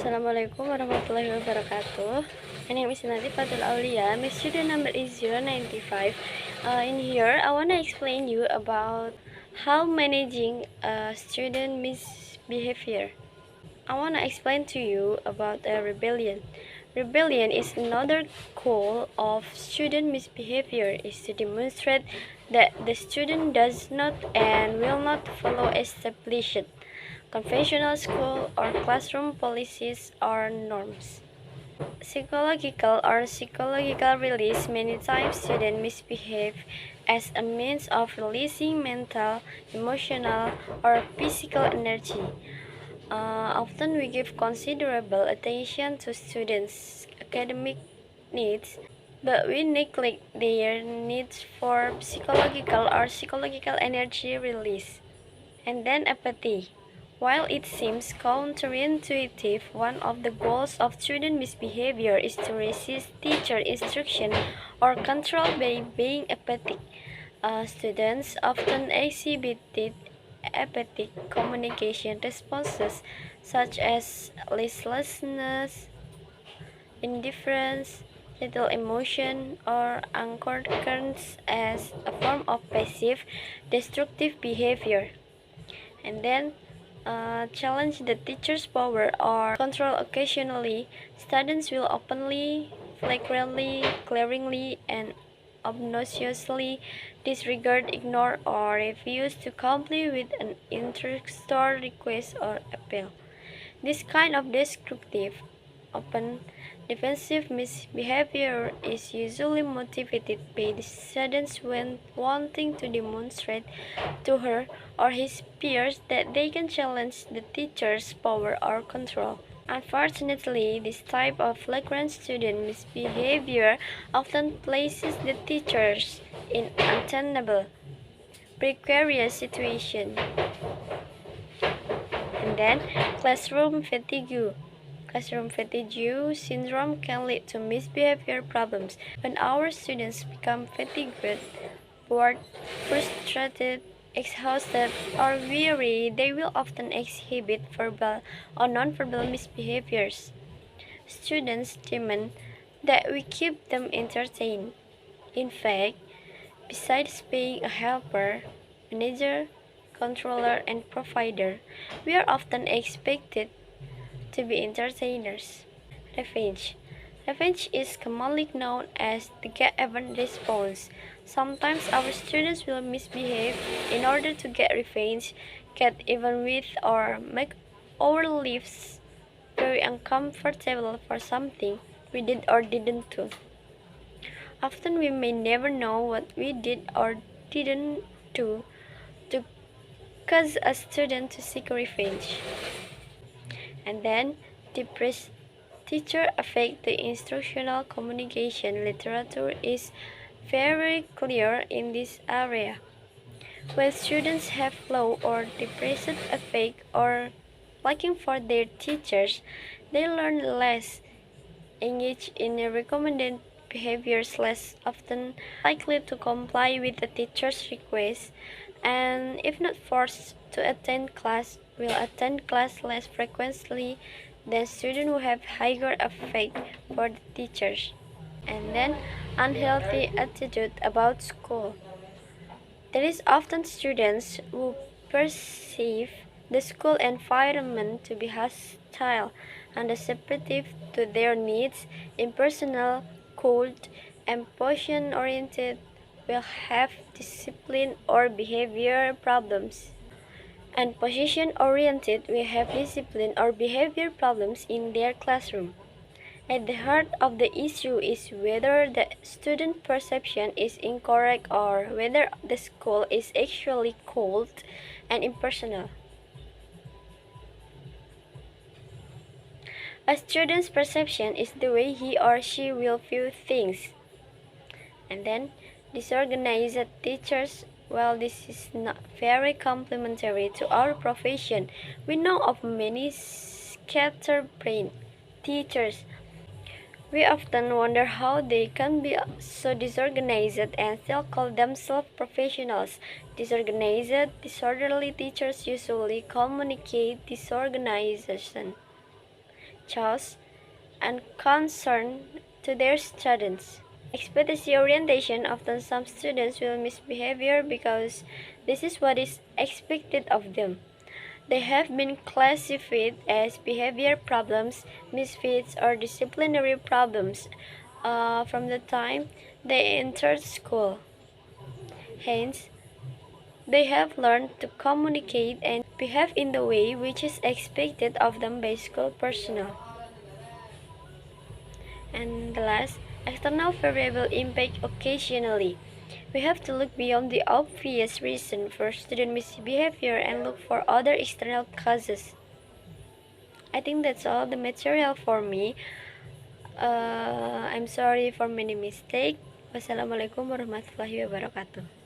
Assalamualaikum warahmatullahi wabarakatuh. My name is Nadhifatul Aulia. My student number is 095. In here, I want to explain you about how managing a student misbehavior. I want to explain to you about a rebellion. Rebellion is another goal of student misbehavior is to demonstrate that the student does not and will not follow established conventional school or classroom policies or norms. Psychological release. Many times students misbehave as a means of releasing mental, emotional, or physical energy. Often we give considerable attention to students' academic needs, but we neglect their needs for psychological energy release. And then apathy. While it seems counterintuitive, one of the goals of student misbehavior is to resist teacher instruction or control by being apathic. Students often exhibited apathic communication responses such as listlessness, indifference, little emotion, or unconcern as a form of passive destructive behavior. And then challenge the teacher's power or control. Occasionally, students will openly, flagrantly, glaringly, and obnoxiously disregard, ignore, or refuse to comply with an instructor request or appeal. This kind of destructive, open, defensive misbehavior is usually motivated by the students when wanting to demonstrate to her or his peers that they can challenge the teacher's power or control. Unfortunately, this type of flagrant student misbehavior often places the teachers in untenable, precarious situation. And then, classroom fatigue. Classroom fatigue syndrome can lead to misbehavior problems. When our students become fatigued, bored, frustrated, exhausted, or weary, they will often exhibit verbal or nonverbal misbehaviors. Students demand that we keep them entertained. In fact, besides being a helper, manager, controller, and provider, we are often expected to be entertainers. Revenge. Revenge is commonly known as the get even response. Sometimes our students will misbehave in order to get revenge, get even with, or make our lives very uncomfortable for something we did or didn't do. Often we may never know what we did or didn't do to cause a student to seek revenge. And then depressed teacher affect the instructional communication. Literature is very clear in this area. When students have low or depressed affect or liking for their teachers, they learn less, engage in recommended behaviors less often, likely to comply with the teacher's request, and if not forced to attend class, will attend class less frequently than students who have higher affect for the teachers. And then unhealthy attitude about school. There is often students who perceive the school environment to be hostile and deceptive to their needs, impersonal, cold, and position-oriented, will have discipline or behavior problems. And position-oriented will have discipline or behavior problems in their classroom. At the heart of the issue is whether the student perception is incorrect or whether the school is actually cold and impersonal. A student's perception is the way he or she will view things. And then, disorganized teachers. While this is not very complimentary to our profession, we know of many scatterbrained teachers. We often wonder how they can be so disorganized and still call themselves professionals. Disorganized, disorderly teachers usually communicate disorganization. choice, and concern to their students. Expectancy orientation: often some students will misbehavior because this is what is expected of them. They have been classified as behavior problems, misfits, or disciplinary problems from the time they entered school. Hence, they have learned to communicate and behave in the way which is expected of them by school personnel. And the last, external variable impact occasionally. We have to look beyond the obvious reason for student misbehavior and look for other external causes. I think that's all the material for me. I'm sorry for many mistakes. Wassalamualaikum warahmatullahi wabarakatuh.